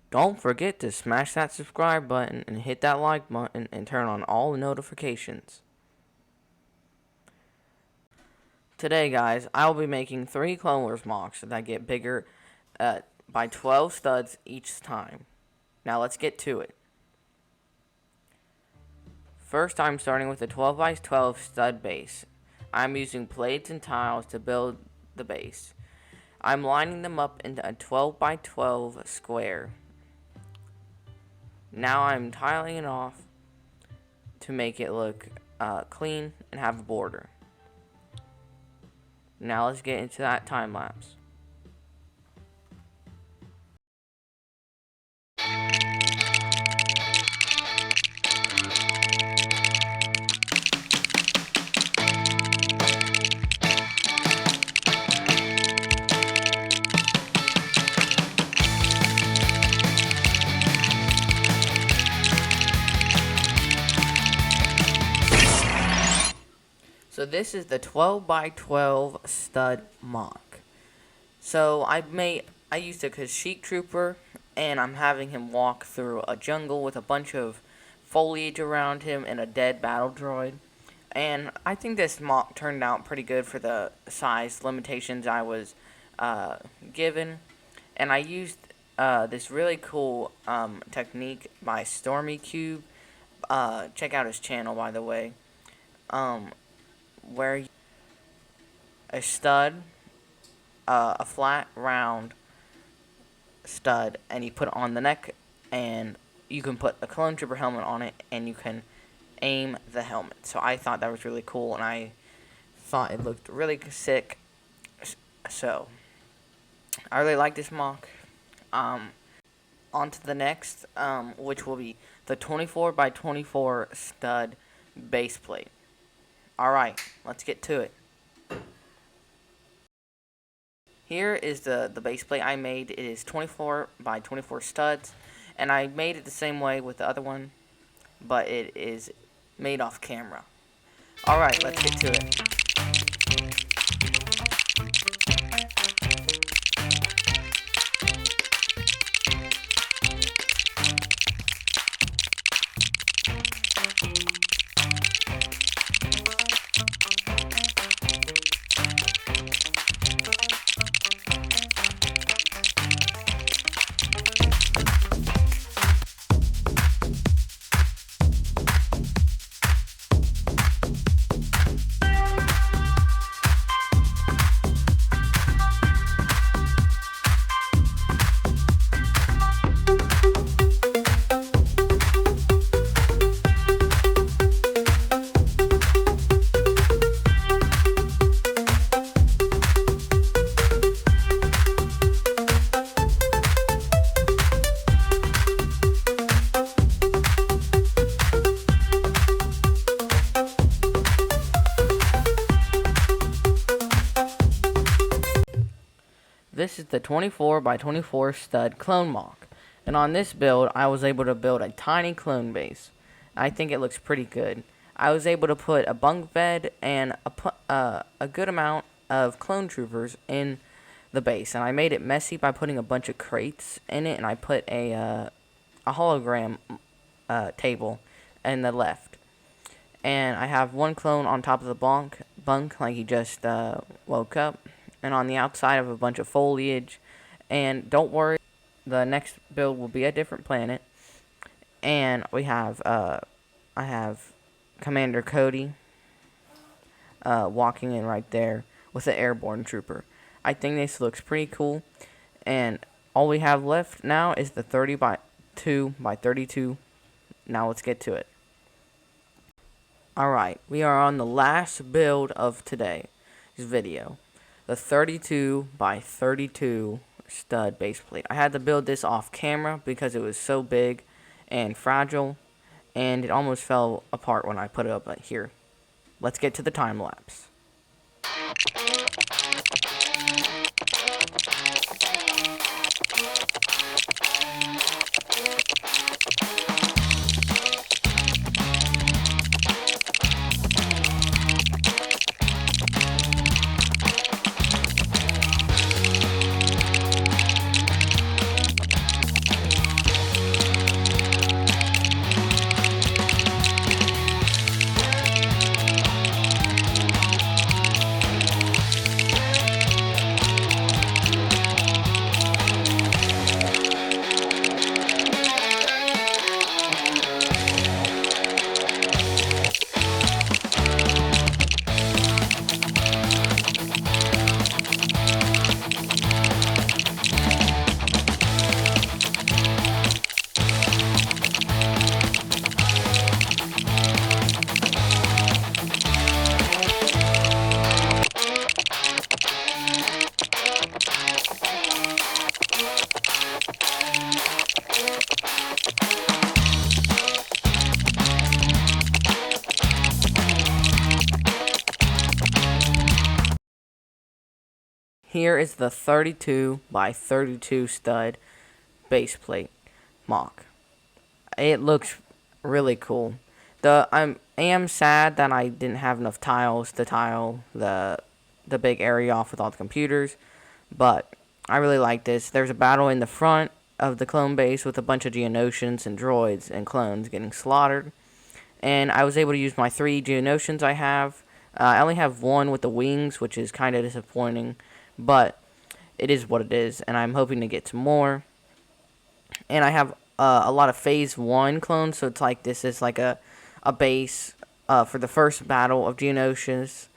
Don't forget to smash that subscribe button and hit that like button and turn on all the notifications. Today, guys, I'll be making 3 Clone Wars Mocs that get bigger by 12 studs each time. Now let's get to it. First, I'm starting with a 12 by 12 stud base. I'm using plates and tiles to build the base. I'm lining them up into a 12 by 12 square. Now I'm tiling it off to make it look clean and have a border. Now let's get into that time lapse. So this is the 12 by 12 stud Moc. So I used a Kashyyyk trooper, and I'm having him walk through a jungle with a bunch of foliage around him and a dead battle droid. And I think this Moc turned out pretty good for the size limitations I was given. And I used this really cool technique by Stormy Cube. Check out his channel, by the way. Where a stud, a flat round stud, and you put it on the neck, and you can put a clone trooper helmet on it, and you can aim the helmet. So I thought that was really cool, and I thought it looked really sick. So I really like this Moc. On to the next, which will be the 24 by 24 stud base plate. Alright, let's get to it. Here is the base plate I made. It is 24 by 24 studs, and I made it the same way with the other one, but it is made off camera. Alright, let's get to it. This is the 24 by 24 stud clone Moc, and on this build I was able to build a tiny clone base. I think it looks pretty good. I was able to put a bunk bed and a good amount of clone troopers in the base, and I made it messy by putting a bunch of crates in it, and I put a hologram table in the left. And I have one clone on top of the bunk like he just woke up, and on the outside of a bunch of foliage. And don't worry, the next build will be a different planet. And we have I have Commander Cody walking in right there with an airborne trooper. I think this looks pretty cool, and all we have left now is the 30 by 2 by 32. Now let's get to it. Alright, we are on the last build of today's video. The 32 by 32 stud base plate. I had to build this off camera because it was so big and fragile, and it almost fell apart when I put it up here. Let's get to the time lapse. here is the 32 by 32 stud base plate mock. It looks really cool. I am sad that I didn't have enough tiles to tile the big area off with all the computers, but I really like this. There's a battle in the front of the clone base with a bunch of Geonosians and droids and clones getting slaughtered, and I was able to use my 3 Geonosians I have. I only have 1 with the wings, which is kind of disappointing, but it is what it is, and I'm hoping to get some more. And I have a lot of Phase 1 clones, so it's like this is like a base for the first battle of Geonosis.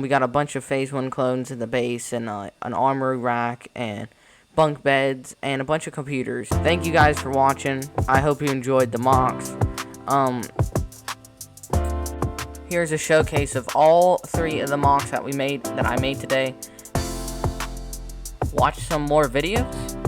We got a bunch of Phase 1 clones in the base, and an armory rack, and bunk beds, and a bunch of computers. Thank you guys for watching. I hope you enjoyed the Mocs. Here's a showcase of all 3 of the Mocs that I made today. Watch some more videos.